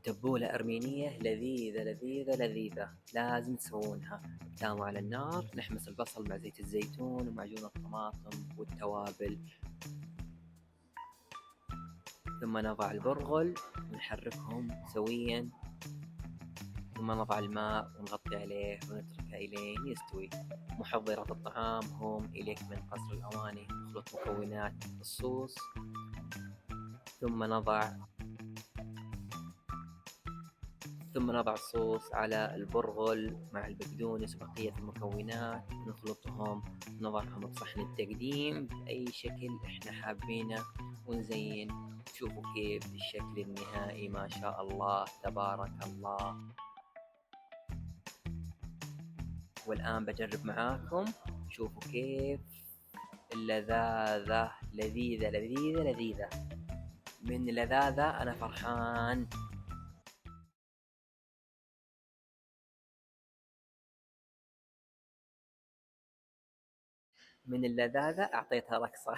تبولة أرمينية لذيذة لذيذة لذيذة، لازم تسوونها. قدامه على النار نحمص البصل مع زيت الزيتون ومعجون الطماطم والتوابل، ثم نضع البرغل ونحركهم سويا، ثم نضع الماء ونغطي عليه ونتركه إلين يستوي. محضرات الطعام هم إليك من قصر الأواني. نخلط مكونات الصوص، ثم نضع الصوص على البرغل مع البقدونس وبقية المكونات، نخلطهم نضعهم بصحن التقديم بأي شكل احنا حابينه ونزين. شوفوا كيف الشكل النهائي، ما شاء الله تبارك الله. والآن بجرب معاكم، شوفوا كيف اللذاذة، لذيذة لذيذة لذيذة. من لذاذة أنا فرحان. من اللذاذة أعطيتها رقصة.